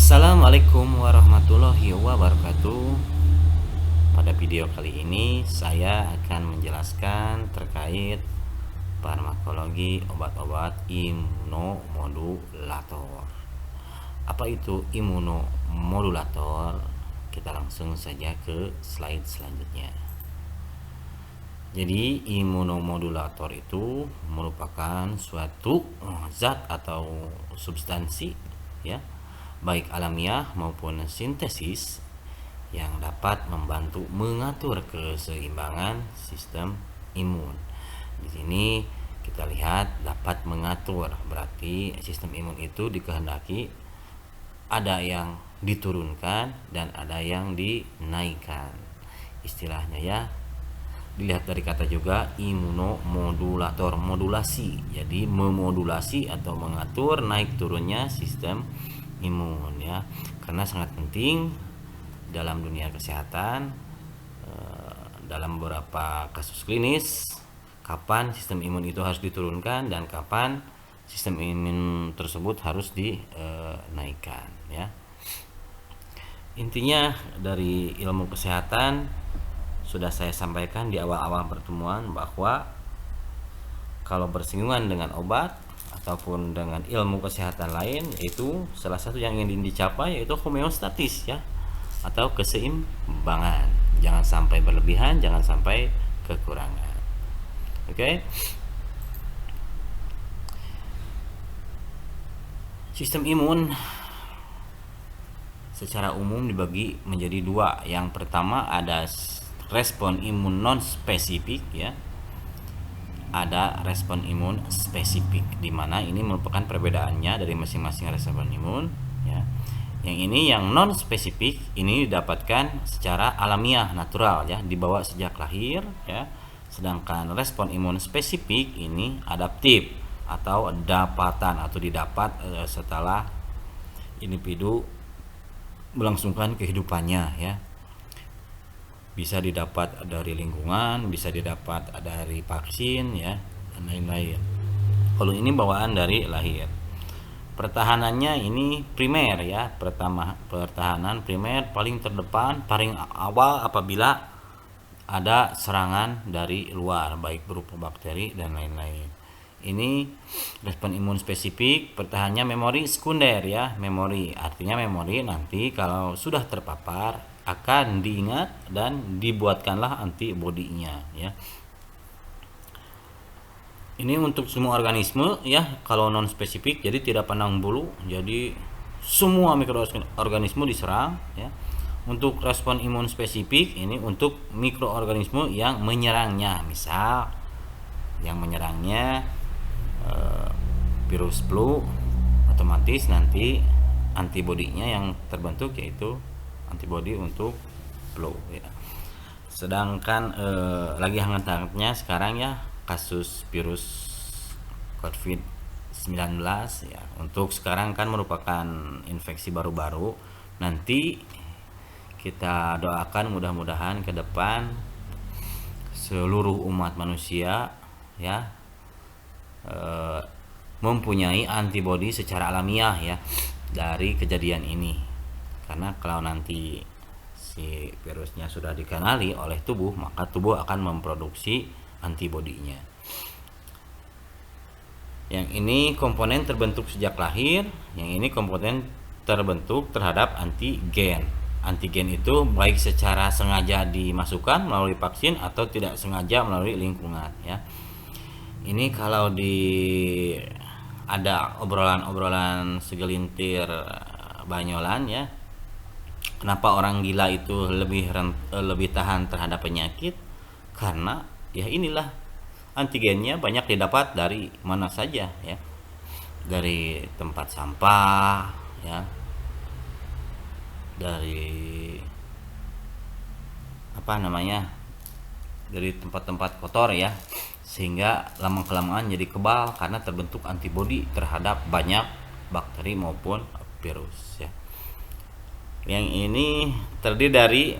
Assalamualaikum warahmatullahi wabarakatuh. Pada video kali ini saya akan menjelaskan terkait farmakologi obat-obat imunomodulator. Apa itu imunomodulator? Kita langsung saja ke slide selanjutnya. Jadi imunomodulator itu merupakan suatu zat atau substansi, ya, baik alamiah maupun sintesis, yang dapat membantu mengatur keseimbangan sistem imun. Di sini kita lihat dapat mengatur, berarti sistem imun itu dikehendaki ada yang diturunkan dan ada yang dinaikkan. Istilahnya ya, dilihat dari kata juga imunomodulator, modulasi. Jadi memodulasi atau mengatur naik turunnya sistem imun, ya. Karena sangat penting dalam dunia kesehatan, dalam beberapa kasus klinis, kapan sistem imun itu harus diturunkan dan kapan sistem imun tersebut harus dinaikkan, ya. Intinya dari ilmu kesehatan sudah saya sampaikan di awal-awal pertemuan bahwa kalau bersinggungan dengan obat ataupun dengan ilmu kesehatan lain, yaitu salah satu yang ingin dicapai yaitu homeostatis, ya, atau keseimbangan. Jangan sampai berlebihan, jangan sampai kekurangan. Oke. Sistem imun secara umum dibagi menjadi dua. Yang pertama ada respon imun non spesifik, ya. Ada respon imun spesifik, di mana ini merupakan perbedaannya dari masing-masing respon imun, ya. Yang ini yang non spesifik ini didapatkan secara alamiah, natural, ya, dibawa sejak lahir, ya. Sedangkan respon imun spesifik ini adaptif atau dapatan atau didapat setelah individu melangsungkan kehidupannya, ya. Bisa didapat dari lingkungan, bisa didapat dari vaksin, ya, dan lain-lain. Kalau ini bawaan dari lahir. Pertahanannya ini primer, ya. Pertahanan primer paling terdepan, paling awal apabila ada serangan dari luar, baik berupa bakteri dan lain-lain. Ini respon imun spesifik, pertahanannya memori sekunder, ya. Memori artinya memori nanti kalau sudah terpapar akan diingat dan dibuatkanlah antibodinya, ya. Ini untuk semua organisme, ya. Kalau non spesifik jadi tidak pandang bulu, jadi semua mikroorganisme diserang, ya. Untuk respon imun spesifik ini untuk mikroorganisme yang menyerangnya, misal yang menyerangnya virus flu, otomatis nanti antibodinya yang terbentuk yaitu antibodi untuk flu, ya. Sedangkan lagi hangat-hangatnya sekarang, ya, kasus virus COVID-19, ya. Untuk sekarang kan merupakan infeksi baru-baru. Nanti kita doakan mudah-mudahan ke depan seluruh umat manusia, ya, mempunyai antibodi secara alamiah, ya, dari kejadian ini. Karena kalau nanti si virusnya sudah dikenali oleh tubuh, maka tubuh akan memproduksi antibodinya. Yang ini komponen terbentuk sejak lahir, yang ini komponen terbentuk terhadap antigen. Antigen itu baik secara sengaja dimasukkan melalui vaksin atau tidak sengaja melalui lingkungan, ya. Ini kalau ada obrolan-obrolan segelintir banyolan, ya. Kenapa orang gila itu lebih tahan terhadap penyakit? Karena ya inilah, antigennya banyak didapat dari mana saja, ya. Dari tempat sampah, ya. Dari dari tempat-tempat kotor, ya. Sehingga lama-kelamaan jadi kebal karena terbentuk antibodi terhadap banyak bakteri maupun virus, ya. Yang ini terdiri dari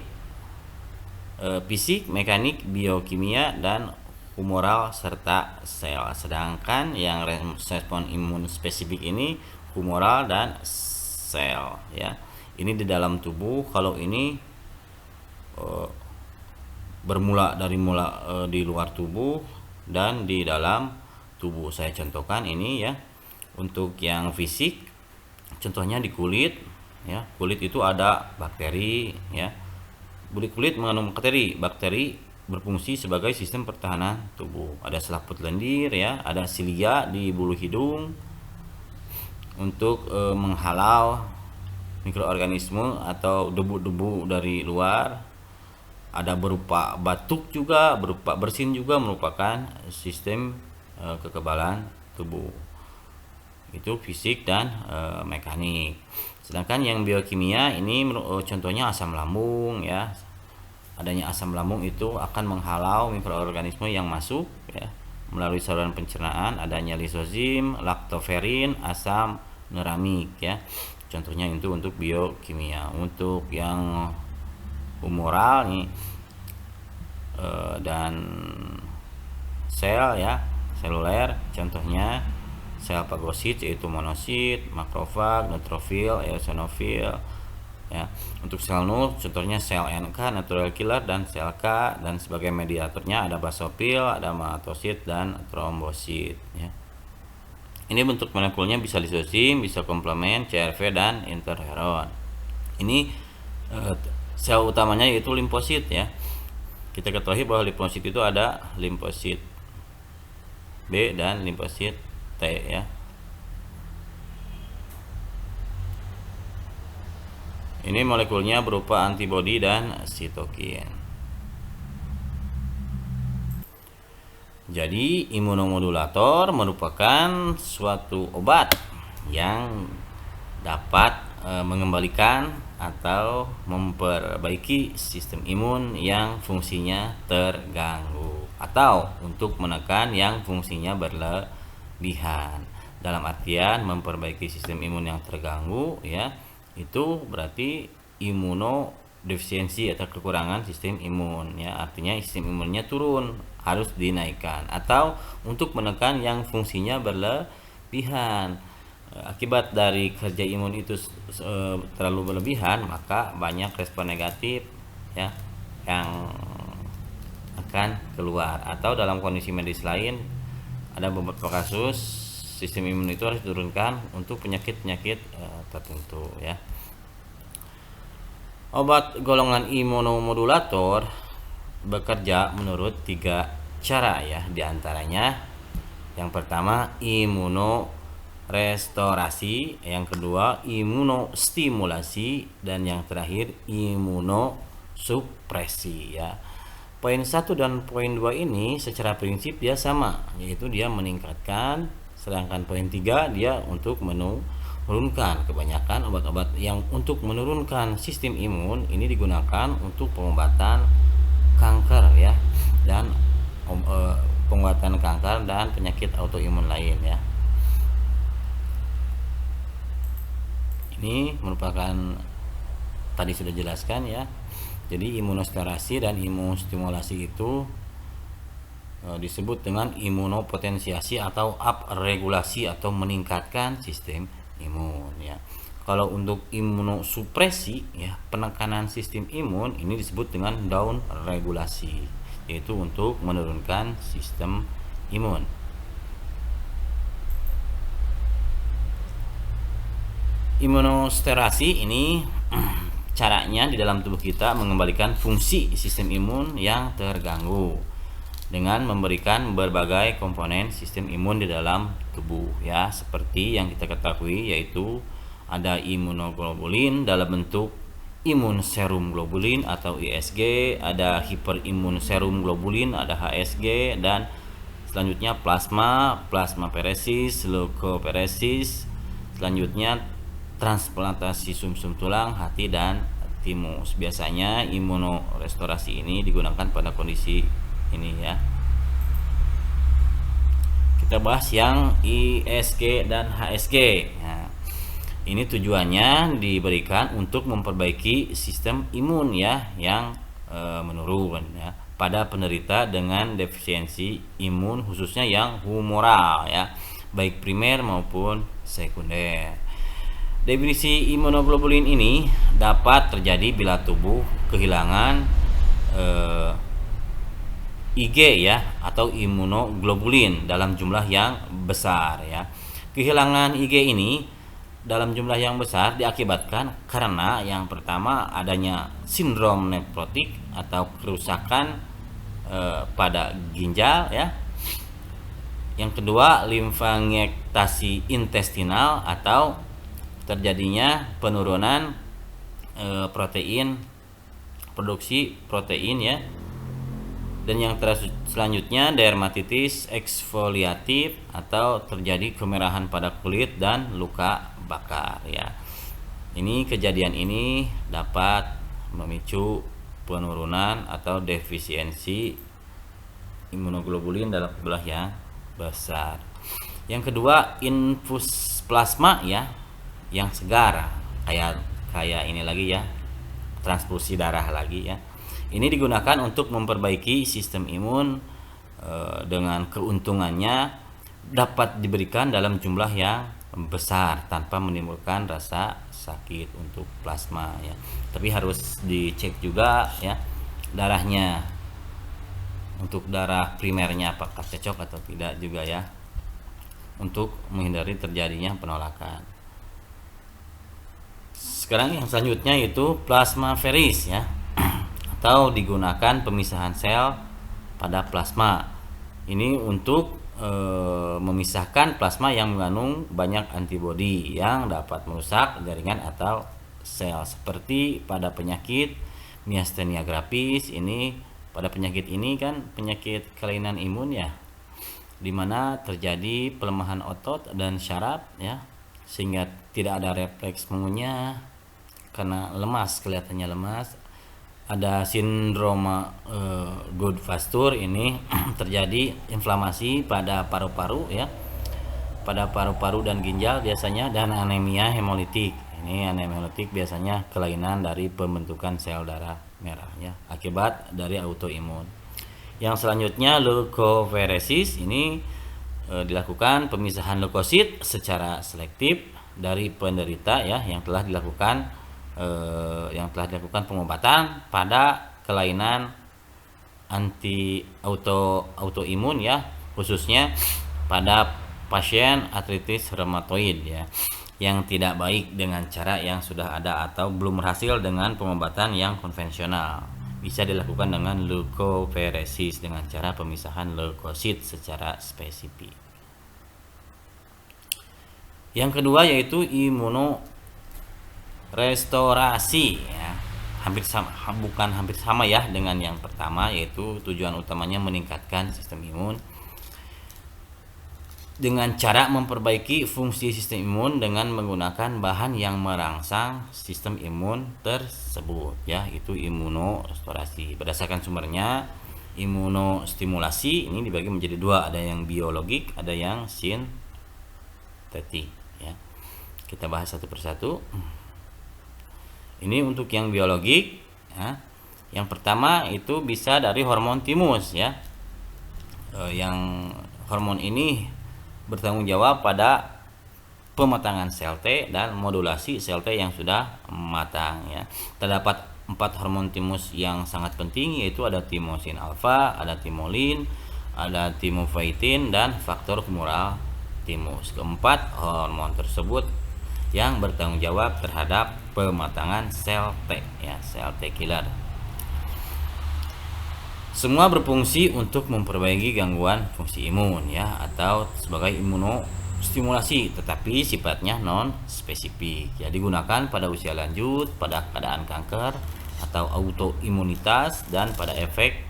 fisik, mekanik, biokimia, dan humoral serta sel. Sedangkan yang respon imun spesifik ini humoral dan sel ya. Ini di dalam tubuh, kalau ini bermula dari di luar tubuh dan di dalam tubuh. Saya contohkan ini ya. Untuk yang fisik, contohnya di kulit ya. Kulit itu ada bakteri ya. Kulit mengandung bakteri. Bakteri berfungsi sebagai sistem pertahanan tubuh. Ada selaput lendir ya, ada silia di bulu hidung untuk menghalau mikroorganisme atau debu-debu dari luar. Ada berupa batuk juga, berupa bersin juga, merupakan sistem kekebalan tubuh. Itu fisik dan mekanik. Sedangkan yang biokimia ini contohnya asam lambung ya. Adanya asam lambung itu akan menghalau mikroorganisme yang masuk ya melalui saluran pencernaan. Adanya lisozim, laktoferin, asam neramik ya. Contohnya itu untuk biokimia. Untuk yang humoral nih dan sel ya, seluler, contohnya sel fagosit yaitu monosit, makrofag, neutrofil, eosinofil ya. Untuk sel nul contohnya sel NK, natural killer, dan sel K, dan sebagai mediatornya ada basofil, ada matosit, dan trombosit ya. Ini bentuk molekulnya bisa lisozim, bisa komplement, CRV, dan interferon. Ini sel utamanya yaitu limfosit ya. Kita ketahui bahwa limfosit itu ada limfosit B dan limfosit T ya. Ini molekulnya berupa antibodi dan sitokin. Jadi imunomodulator merupakan suatu obat yang dapat mengembalikan atau memperbaiki sistem imun yang fungsinya terganggu, atau untuk menekan yang fungsinya berlebihan. Dalam artian memperbaiki sistem imun yang terganggu ya, itu berarti imunodefisiensi atau kekurangan sistem imun ya. Artinya sistem imunnya turun, harus dinaikkan. Atau untuk menekan yang fungsinya berlebihan. Akibat dari kerja imun itu terlalu berlebihan, maka banyak respon negatif ya yang akan keluar. Atau dalam kondisi medis lain, ada beberapa kasus sistem imun itu harus diturunkan untuk penyakit-penyakit tertentu ya. Obat golongan imunomodulator bekerja menurut 3 cara ya. Di antaranya yang pertama imunorestorasi, yang kedua imunostimulasi, dan yang terakhir imunosupresi ya. Poin 1 dan poin 2 ini secara prinsip dia sama, yaitu dia meningkatkan, sedangkan poin 3 dia untuk menurunkan. Kebanyakan obat-obat yang untuk menurunkan sistem imun ini digunakan untuk pengobatan kanker ya, dan pengobatan kanker dan penyakit autoimun lain ya. Ini merupakan tadi sudah jelaskan ya. Jadi imunostimulasi dan imunostimulasi itu disebut dengan imunopotensiasi atau upregulasi atau meningkatkan sistem imun ya. Kalau untuk imunosupresi ya, penekanan sistem imun, ini disebut dengan down regulasi, yaitu untuk menurunkan sistem imun. Imunosterasi ini caranya di dalam tubuh kita mengembalikan fungsi sistem imun yang terganggu dengan memberikan berbagai komponen sistem imun di dalam tubuh ya, seperti yang kita ketahui yaitu ada imunoglobulin dalam bentuk imun serum globulin atau ISG, ada hiperimun serum globulin, ada HSG, dan selanjutnya plasmaferesis, leukoferesis, selanjutnya transplantasi sumsum tulang, hati, dan timus. Biasanya imunorestorasi ini digunakan pada kondisi ini ya. Kita bahas yang ISG dan HSG. Nah, ini tujuannya diberikan untuk memperbaiki sistem imun ya yang menurun ya pada penderita dengan defisiensi imun, khususnya yang humoral ya, baik primer maupun sekunder. Definisi imunoglobulin ini dapat terjadi bila tubuh kehilangan IG ya atau imunoglobulin dalam jumlah yang besar ya. Kehilangan IG ini dalam jumlah yang besar diakibatkan karena yang pertama adanya sindrom nefrotik atau kerusakan pada ginjal ya. Yang kedua, limfangiektazi intestinal atau terjadinya penurunan produksi protein ya. Dan yang selanjutnya dermatitis eksfoliatif atau terjadi kemerahan pada kulit dan luka bakar ya. Ini kejadian ini dapat memicu penurunan atau defisiensi imunoglobulin dalam jumlah yang besar. Yang kedua, infus plasma ya, yang segar kayak ini lagi ya, transfusi darah lagi ya. Ini digunakan untuk memperbaiki sistem imun dengan keuntungannya dapat diberikan dalam jumlah yang besar tanpa menimbulkan rasa sakit untuk plasma ya. Tapi harus dicek juga ya darahnya, untuk darah primernya apakah cocok atau tidak juga ya, untuk menghindari terjadinya penolakan. Sekarang yang selanjutnya itu plasmaferis ya, atau digunakan pemisahan sel pada plasma. Ini untuk memisahkan plasma yang mengandung banyak antibodi yang dapat merusak jaringan atau sel, seperti pada penyakit miastenia gravis. Ini pada penyakit ini kan penyakit kelainan imun ya, dimana terjadi pelemahan otot dan syaraf ya, sehingga tidak ada refleks mengunyah karena lemas, kelihatannya lemas. Ada sindrom Goodfastur, ini terjadi inflamasi pada paru-paru ya, pada paru-paru dan ginjal biasanya, dan anemia hemolitik. Ini anemia hemolitik biasanya kelainan dari pembentukan sel darah merah ya, akibat dari autoimun. Yang selanjutnya leukophoresis, ini dilakukan pemisahan leukosit secara selektif dari penderita ya, yang telah dilakukan pengobatan pada kelainan autoimun ya, khususnya pada pasien artritis reumatoid ya, yang tidak baik dengan cara yang sudah ada atau belum berhasil dengan pengobatan yang konvensional. Bisa dilakukan dengan leukophoresis dengan cara pemisahan leukosit secara spesifik. Yang kedua yaitu imunorestorasi ya, bukan hampir sama ya dengan yang pertama, yaitu tujuan utamanya meningkatkan sistem imun dengan cara memperbaiki fungsi sistem imun dengan menggunakan bahan yang merangsang sistem imun tersebut ya, itu imunorestorasi. Berdasarkan sumbernya, imunostimulasi ini dibagi menjadi dua, ada yang biologik, ada yang sintetik ya. Kita bahas satu persatu. Ini untuk yang biologik ya. Yang pertama itu bisa dari hormon timus ya. Yang hormon ini bertanggung jawab pada pematangan sel T dan modulasi sel T yang sudah matang ya. Terdapat 4 hormon timus yang sangat penting, yaitu ada timosin alfa, ada timolin, ada timofaitin, dan faktor humoral timus. Keempat hormon tersebut yang bertanggung jawab terhadap pematangan sel T ya, sel T killer. Semua berfungsi untuk memperbaiki gangguan fungsi imun ya, atau sebagai imunostimulasi, tetapi sifatnya non spesifik ya, digunakan pada usia lanjut, pada keadaan kanker atau autoimunitas, dan pada efek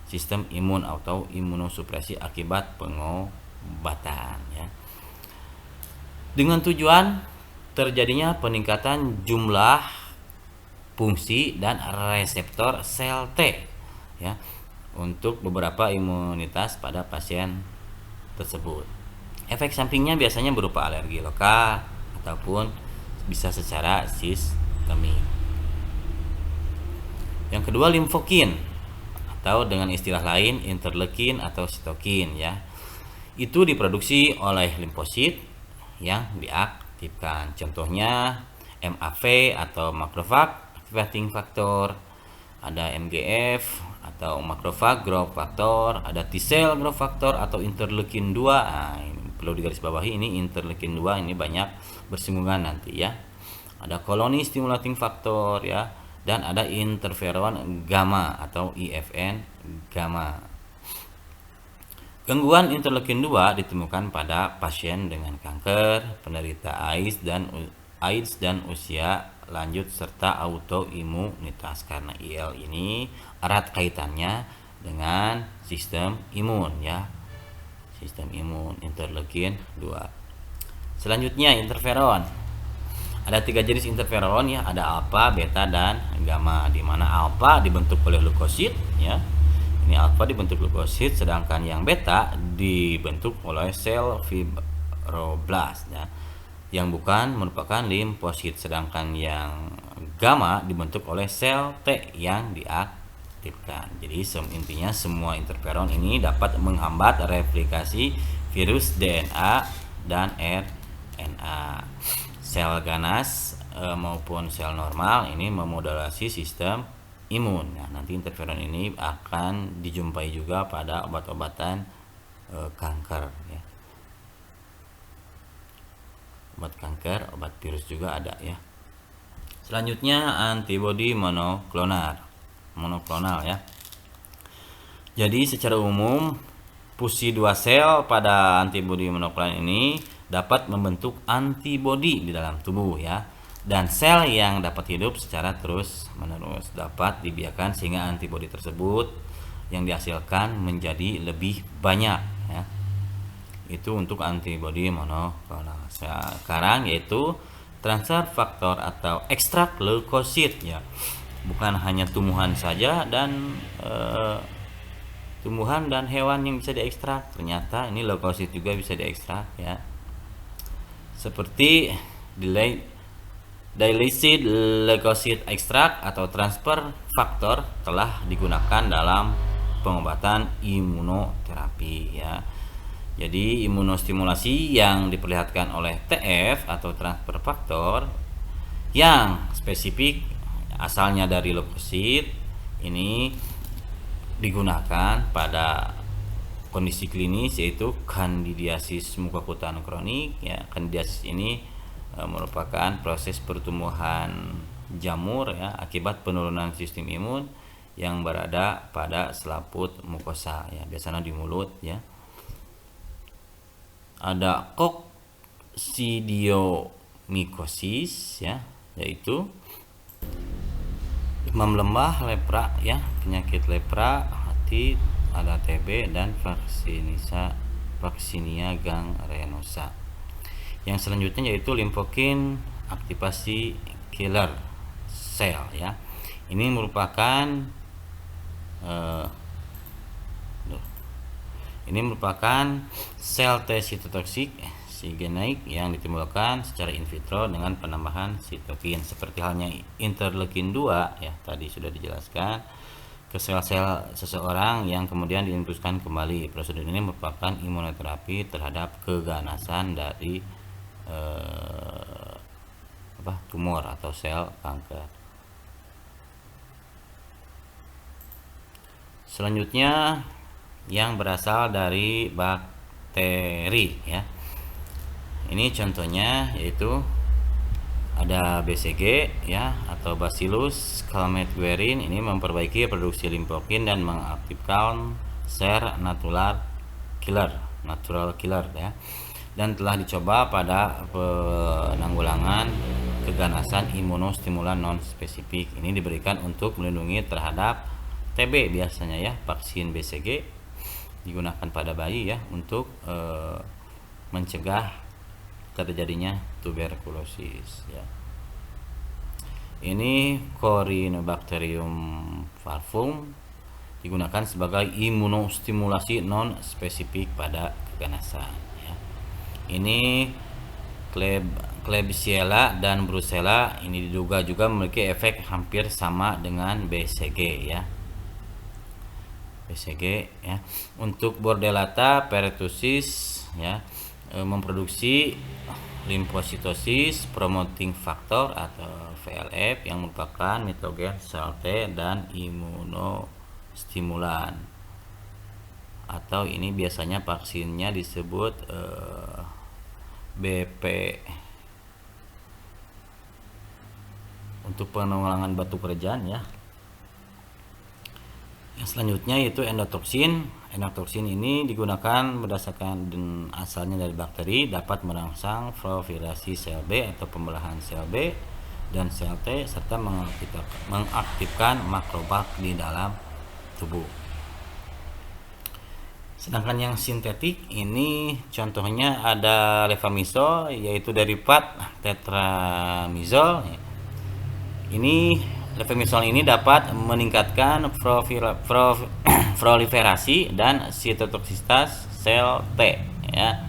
sistem imun atau imunosupresi akibat pengobatan ya, dengan tujuan terjadinya peningkatan jumlah fungsi dan reseptor sel T ya, untuk beberapa imunitas pada pasien tersebut. Efek sampingnya biasanya berupa alergi lokal ataupun bisa secara sistemik. Yang kedua, limfokin, atau dengan istilah lain interleukin atau sitokin ya. Itu diproduksi oleh limfosit yang diaktifkan diaktifkan. Contohnya MAV atau macrophage activating factor, ada MGF atau macrophage growth factor, ada T-cell growth factor atau interleukin 2. Nah, ini perlu digarisbawahi, ini interleukin 2 ini banyak bersinggungan nanti ya. Ada colony stimulating factor ya, dan ada interferon gamma atau IFN gamma. Gangguan interleukin 2 ditemukan pada pasien dengan kanker, penderita AIDS dan usia lanjut serta autoimunitas, karena IL ini erat kaitannya dengan sistem imun ya. Sistem imun, interleukin 2. Selanjutnya interferon. Ada 3 jenis interferon ya, ada alfa, beta, dan gamma. Di mana alfa dibentuk oleh leukosit ya. Ini alfa dibentuk leukosit, sedangkan yang beta dibentuk oleh sel fibroblast ya, yang bukan merupakan limfosit, sedangkan yang gamma dibentuk oleh sel T yang diaktifkan. Jadi intinya semua interferon ini dapat menghambat replikasi virus DNA dan RNA. Sel ganas maupun sel normal ini memodulasi sistem imun. Nah, nanti interferon ini akan dijumpai juga pada obat-obatan kanker ya. Obat kanker, obat virus juga ada ya. Selanjutnya antibodi monoklonal ya. Jadi secara umum fusi 2 sel pada antibodi monoklonal ini dapat membentuk antibodi di dalam tubuh ya. Dan sel yang dapat hidup secara terus-menerus dapat dibiarkan sehingga antibodi tersebut yang dihasilkan menjadi lebih banyak ya. Itu untuk antibodi monoklonal. Sekarang yaitu transfer faktor atau ekstrak leukosit ya. Bukan hanya tumbuhan saja dan tumbuhan dan hewan yang bisa diekstrak, ternyata ini leukosit juga bisa diekstrak ya. Seperti dilysid leukosit ekstrak atau transfer faktor telah digunakan dalam pengobatan imunoterapi ya. Jadi imunostimulasi yang diperlihatkan oleh TF atau transfer faktor yang spesifik asalnya dari leukosit ini digunakan pada kondisi klinis yaitu kandidiasis mukokutan kronik ya. Kandidiasis ini merupakan proses pertumbuhan jamur ya akibat penurunan sistem imun yang berada pada selaput mukosa ya, biasanya di mulut ya. Ada koksidiomicosis ya, yaitu demam lembah, lepra ya, penyakit lepra, hati, ada TB dan Vaccinia gangrenosa. Yang selanjutnya yaitu limfokin aktivasi killer cell ya. Ini merupakan sel T sitotoksik sigenaik yang ditimbulkan secara in vitro dengan penambahan sitokin, seperti halnya interleukin 2 ya, tadi sudah dijelaskan, ke sel-sel seseorang yang kemudian diinfuskan kembali. Prosedur ini merupakan imunoterapi terhadap keganasan dari tumor atau sel kanker. Selanjutnya yang berasal dari bakteri ya. Ini contohnya yaitu ada BCG ya atau Bacillus calmette-guerin. Ini memperbaiki produksi limfokin dan mengaktifkan sel natural killer ya. Dan telah dicoba pada penanggulangan keganasan imunostimulan non spesifik. Ini diberikan untuk melindungi terhadap TB biasanya ya. Vaksin BCG digunakan pada bayi ya untuk mencegah terjadinya tuberkulosis ya. Ini Corynebacterium falcum digunakan sebagai imunostimulasi non spesifik pada keganasan. Ini Klebsiella dan Brucella ini diduga juga memiliki efek hampir sama dengan BCG ya. BCG ya. Untuk Bordetella pertussis ya memproduksi limfositosis promoting factor atau VLF yang merupakan mitogen sel T dan imunostimulan, atau ini biasanya vaksinnya disebut BP untuk penanggulangan batu kerajaan ya. Yang selanjutnya yaitu endotoksin. Endotoksin ini digunakan berdasarkan asalnya dari bakteri, dapat merangsang proliferasi sel B atau pembelahan sel B dan sel T, serta mengaktifkan makrofag di dalam tubuh. Sedangkan yang sintetik ini contohnya ada levamisol, yaitu derivat tetramizol. Ini levamisol ini dapat meningkatkan proliferasi dan sitotoksitas sel T ya,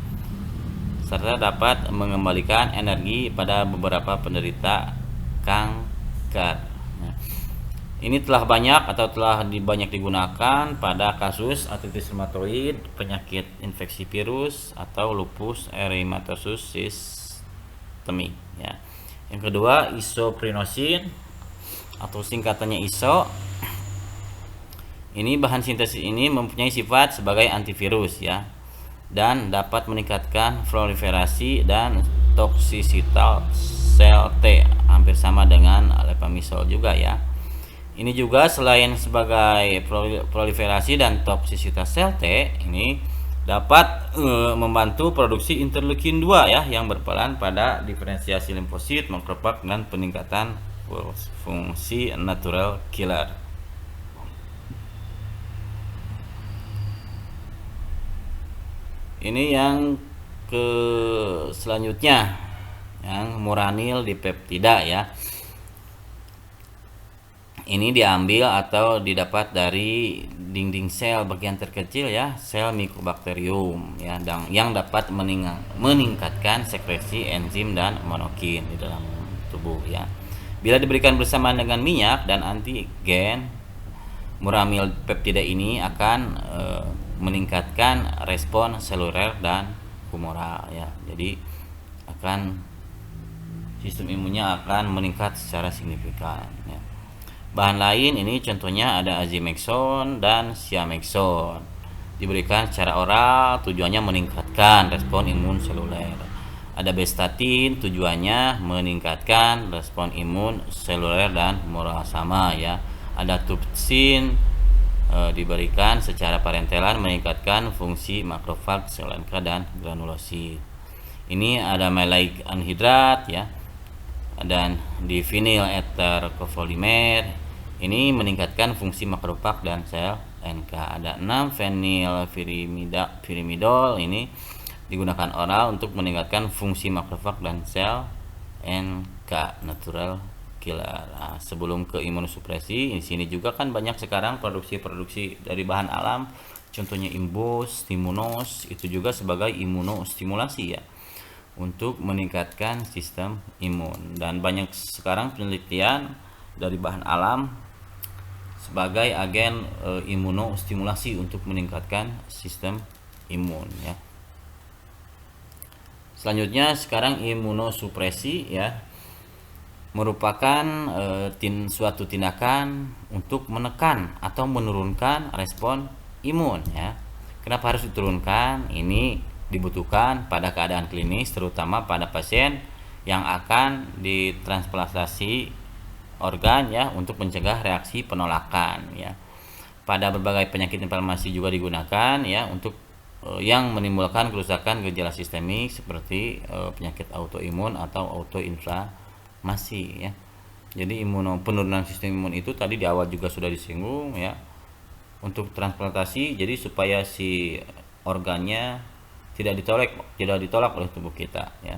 serta dapat mengembalikan energi pada beberapa penderita kanker. Nah, ini telah banyak digunakan pada kasus artritis reumatoid, penyakit infeksi virus, atau lupus erythematosus sistemik ya. Yang kedua, isoprenosin atau singkatannya ISO. Ini bahan sintesis ini mempunyai sifat sebagai antivirus ya, dan dapat meningkatkan proliferasi dan toksisitas sel T, hampir sama dengan levamisol juga ya. Ini juga selain sebagai proliferasi dan toksisitas sel T, ini dapat membantu produksi interleukin 2 ya, yang berperan pada diferensiasi limfosit, makrofag, dan peningkatan fungsi natural killer. Ini yang ke selanjutnya, yang muranil dipeptida ya. Ini diambil atau didapat dari dinding sel bagian terkecil ya, sel Mycobacterium ya, yang dapat meningkatkan sekresi enzim dan monokin di dalam tubuh ya. Bila diberikan bersamaan dengan minyak dan antigen, muranil peptida ini akan meningkatkan respon seluler dan humoral ya. Jadi sistem imunnya akan meningkat secara signifikan ya. Bahan lain ini contohnya ada azimekson dan siamekson. Diberikan secara oral, tujuannya meningkatkan respon imun seluler. Ada bestatin, tujuannya meningkatkan respon imun seluler dan humoral sama ya. Ada tupsin, diberikan secara parentelan, meningkatkan fungsi makrofag, sel NK, dan granulosit. Ini ada maleic anhidrat ya, dan di vinyl ether cofolimer ini meningkatkan fungsi makrofag dan sel NK. Ada 6 phenylpyrimidol, ini digunakan oral untuk meningkatkan fungsi makrofag dan sel NK, natural killer. Nah, sebelum ke imunosupresi, di sini juga kan banyak sekarang produksi dari bahan alam, contohnya Imbos, Stimunos, itu juga sebagai imunostimulasi ya, untuk meningkatkan sistem imun. Dan banyak sekarang penelitian dari bahan alam sebagai agen imunostimulasi untuk meningkatkan sistem imun ya. Selanjutnya sekarang imunosupresi ya, merupakan suatu tindakan untuk menekan atau menurunkan respon imun ya. Kenapa harus diturunkan? Ini dibutuhkan pada keadaan klinis, terutama pada pasien yang akan ditransplantasi organ ya, untuk mencegah reaksi penolakan ya. Pada berbagai penyakit inflamasi juga digunakan ya, untuk yang menimbulkan kerusakan gejala sistemik seperti penyakit autoimun atau autoinflamasi ya. Jadi penurunan sistem imun itu tadi di awal juga sudah disinggung ya, untuk transplantasi, jadi supaya si organnya tidak ditolak oleh tubuh kita ya.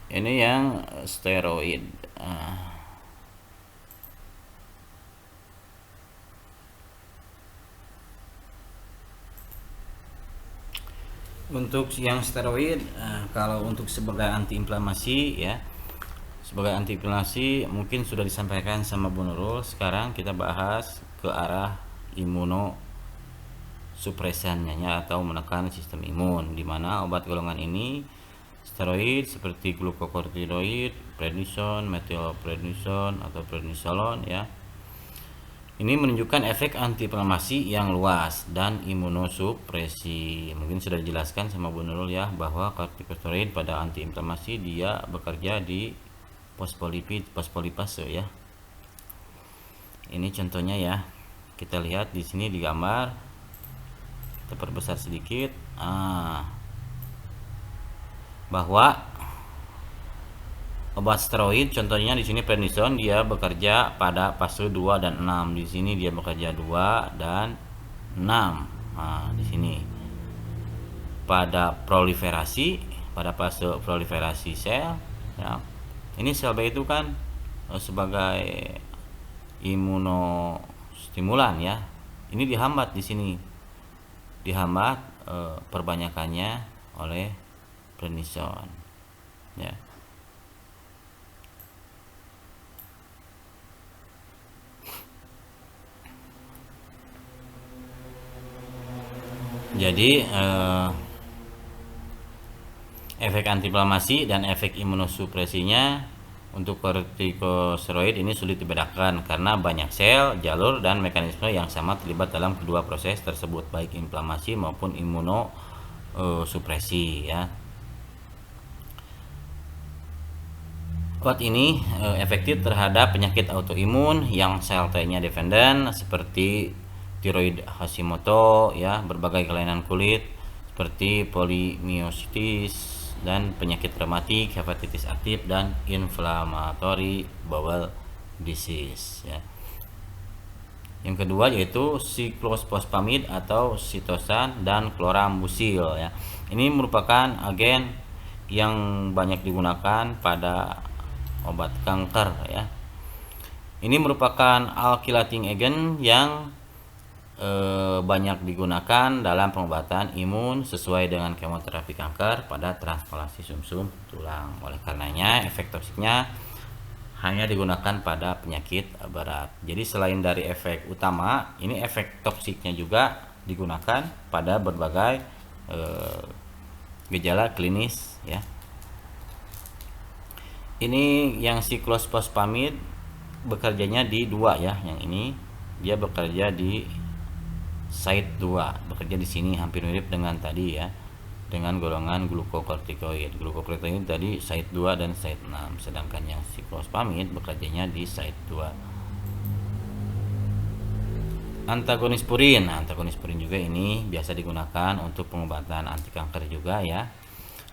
Ini yang steroid. Untuk yang steroid, kalau untuk sebagai antiinflamasi ya, sebagai antiinflamasi mungkin sudah disampaikan sama Bu Nurul. Sekarang kita bahas ke arah imunosupresi imunosupresannya atau menekan sistem imun, di mana obat golongan ini steroid seperti glukokortikoid, prednison, methylprednison atau prednisolon ya. Ini menunjukkan efek antiinflamasi yang luas dan imunosupresi. Mungkin sudah dijelaskan sama Bu Nurul ya, bahwa kortikosteroid pada antiinflamasi dia bekerja di fosfolipid, fosfolipase ya. Ini contohnya ya. Kita lihat di sini di gambar. Kita perbesar sedikit. Bahwa obat steroid contohnya di sini prednison dia bekerja pada fase 2 dan 6. Di sini dia bekerja 2 dan 6. Nah, di sini pada fase proliferasi sel ya. Ini sel B itu kan sebagai imunostimulan ya. Ini dihambat di sini. Dihambat perbanyakannya oleh prednison ya. Jadi efek antiinflamasi dan efek imunosupresinya untuk kortikosteroid ini sulit dibedakan karena banyak sel, jalur, dan mekanisme yang sama terlibat dalam kedua proses tersebut, baik inflamasi maupun imunosupresi ya. Obat ini efektif terhadap penyakit autoimun yang sel T-nya dependen seperti tiroid Hashimoto ya, berbagai kelainan kulit seperti polymyositis dan penyakit rematik, hepatitis aktif, dan inflammatory bowel disease ya. Yang kedua yaitu siklosfosfamid atau sitosan dan chlorambucil ya. Ini merupakan agen yang banyak digunakan pada obat kanker ya. Ini merupakan alkylating agent yang banyak digunakan dalam pengobatan imun sesuai dengan kemoterapi kanker pada transplantasi sumsum tulang. Oleh karenanya efek toksiknya hanya digunakan pada penyakit berat. Jadi selain dari efek utama, ini efek toksiknya juga digunakan pada berbagai gejala klinis ya. Ini yang siklosfosfamid bekerjanya di 2 ya. Yang ini dia bekerja di site 2, bekerja di sini hampir mirip dengan tadi ya, dengan golongan glukokortikoid. Glukokortikoid tadi site 2 dan site 6, sedangkan yang siklosfosfamid bekerjanya di site 2. Antagonis purin. Nah, antagonis purin juga ini biasa digunakan untuk pengobatan anti kanker juga ya.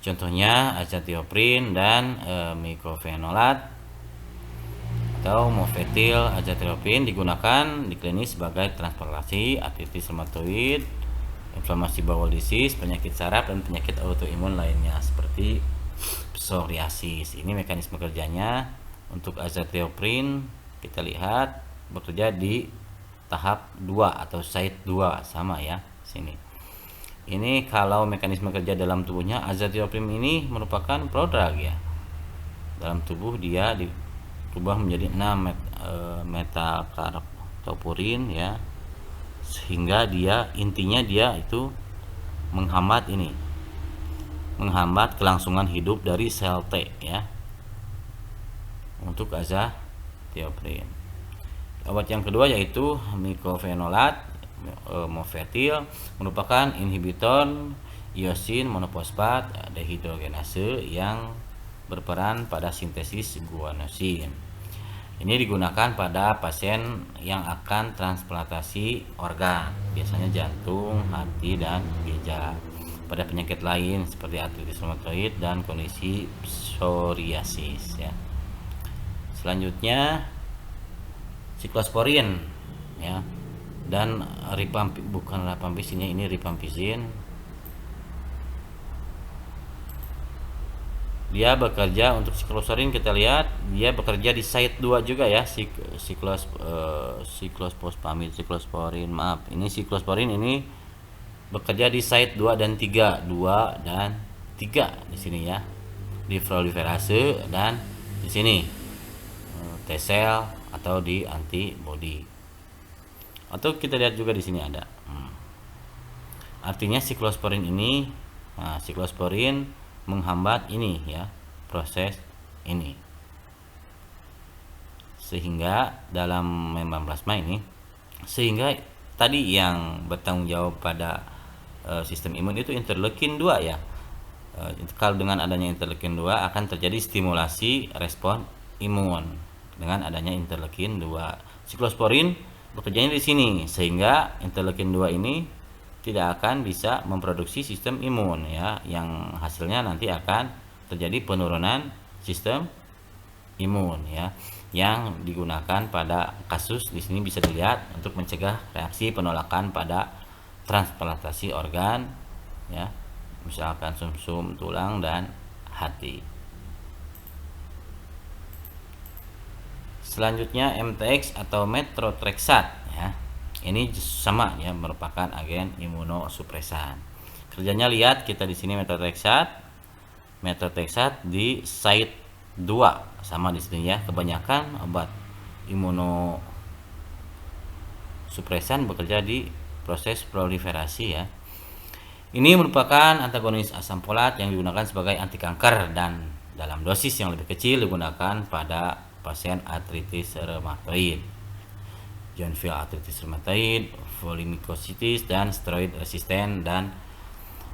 Contohnya azathioprine dan mycophenolate atau mofetil azathioprine digunakan di klinis sebagai transplantasi artritis reumatoid, inflamasi bowel disease, penyakit saraf, dan penyakit autoimun lainnya seperti psoriasis. Ini mekanisme kerjanya. Untuk azathioprine kita lihat bekerja di tahap 2 atau site 2 sama ya sini. Ini kalau mekanisme kerja dalam tubuhnya, azathioprine ini merupakan prodrug ya. Dalam tubuh dia berubah menjadi 6 metakartopurin ya, sehingga dia intinya dia itu menghambat kelangsungan hidup dari sel T ya. Untuk azathioprine. Obat yang kedua yaitu mycophenolate mofetil, merupakan inhibitor iosin monofosfat dehidrogenase yang berperan pada sintesis guanosin. Ini digunakan pada pasien yang akan transplantasi organ, biasanya jantung, hati, dan ginjal. Pada penyakit lain seperti artritis reumatoid dan kondisi psoriasis ya. Selanjutnya siklosporin ya, dan rifampicin ini rifampicin. Dia bekerja untuk siklosporin, kita lihat dia bekerja di site 2 juga ya, siklosporin. Ini siklosporin ini bekerja di site 2 dan 3 di sini ya, di proliferase dan di sini T cell atau di antibody. Atau kita lihat juga di sini ada Artinya siklosporin ini, siklosporin menghambat ini ya, proses ini. Sehingga dalam membran plasma ini, sehingga tadi yang bertanggung jawab pada sistem imun itu interleukin 2 ya. Kalau dengan adanya interleukin 2 akan terjadi stimulasi respon imun dengan adanya interleukin 2. Siklosporin bekerjanya di sini, sehingga interleukin 2 ini tidak akan bisa memproduksi sistem imun ya, yang hasilnya nanti akan terjadi penurunan sistem imun ya, yang digunakan pada kasus di sini bisa dilihat untuk mencegah reaksi penolakan pada transplantasi organ ya, misalkan sumsum, tulang dan hati. Selanjutnya MTX atau methotrexate ya. Ini sama ya, merupakan agen imunosupresan. Kerjanya lihat kita di sini methotrexate di site 2 sama di sini ya. Kebanyakan obat imunosupresan bekerja di proses proliferasi ya. Ini merupakan antagonis asam folat yang digunakan sebagai anti kanker dan dalam dosis yang lebih kecil digunakan pada pasien artritis reumatoid, Joinville artritis reumatoid, polymyositis dan steroid resisten dan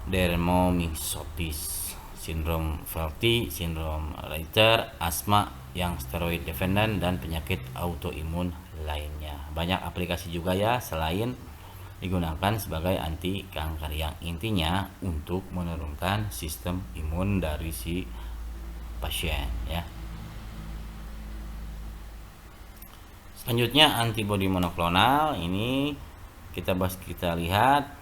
dermomyositis, sindrom Felty, sindrom Reiter, asma yang steroid dependent dan penyakit autoimun lainnya. Banyak aplikasi juga ya selain digunakan sebagai anti kanker, yang intinya untuk menurunkan sistem imun dari si pasien ya. Selanjutnya antibodi monoklonal, ini kita lihat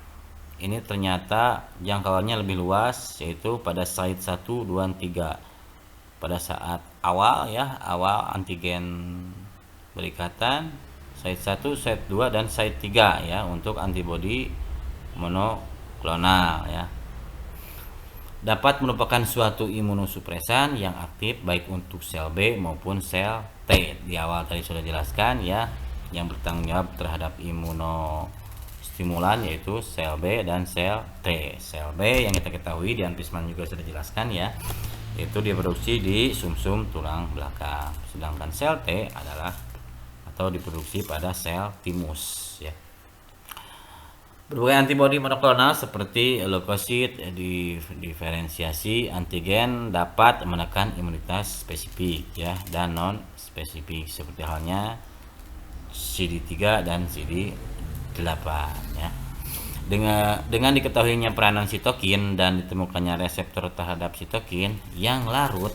ini ternyata jangkauannya lebih luas, yaitu pada site 1, 2, 3 pada saat awal ya, awal antigen berikatan, site 1, site 2 dan site 3 ya, untuk antibodi monoklonal ya. Dapat merupakan suatu imunosupresan yang aktif baik untuk sel B maupun sel T. Di awal tadi sudah jelaskan ya, yang bertanggung jawab terhadap imunostimulan yaitu sel B dan sel T. Sel B yang kita ketahui di Anpisman juga sudah jelaskan ya, itu diproduksi di sumsum tulang belakang. Sedangkan sel T adalah atau diproduksi pada sel timus ya. Berbagai antibodi monoklonal seperti leukosit diferensiasi antigen dapat menekan imunitas spesifik ya dan non spesifik, seperti halnya CD3 dan CD8 ya. Dengan diketahuinya peranan sitokin dan ditemukannya reseptor terhadap sitokin yang larut,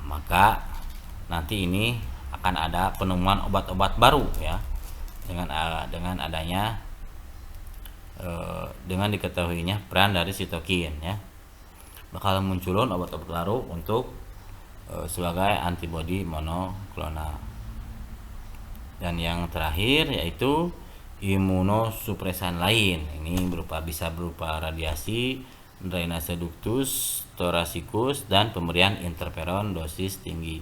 maka nanti ini akan ada penemuan obat-obat baru ya, dengan adanya dengan diketahuinya peran dari sitokin ya, bakal munculun obat-obat baru untuk sebagai antibodi monoklonal. Dan yang terakhir yaitu imunosupresan lain. Ini bisa berupa radiasi, drainase ductus thoracicus dan pemberian interferon dosis tinggi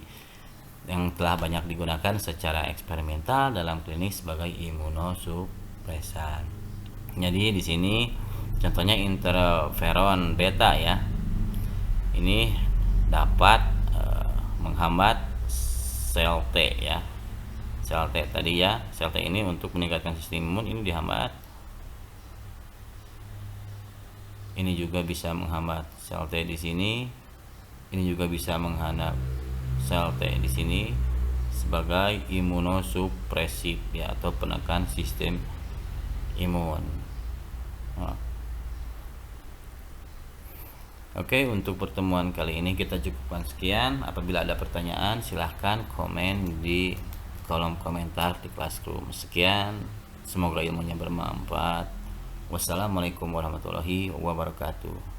yang telah banyak digunakan secara eksperimental dalam klinik sebagai imunosupresan. Jadi di sini contohnya interferon beta ya. Ini dapat menghambat sel T ya. Sel T tadi ya, sel T ini untuk meningkatkan sistem imun ini dihambat. Ini juga bisa menghambat sel T di sini. Ini juga bisa menghambat sel T di sini sebagai imunosupresif ya, atau penekan sistem imun. Oke, untuk pertemuan kali ini kita cukupkan sekian. Apabila ada pertanyaan silahkan komen di kolom komentar di Classroom. Sekian, semoga ilmunya bermanfaat. Wassalamualaikum warahmatullahi wabarakatuh.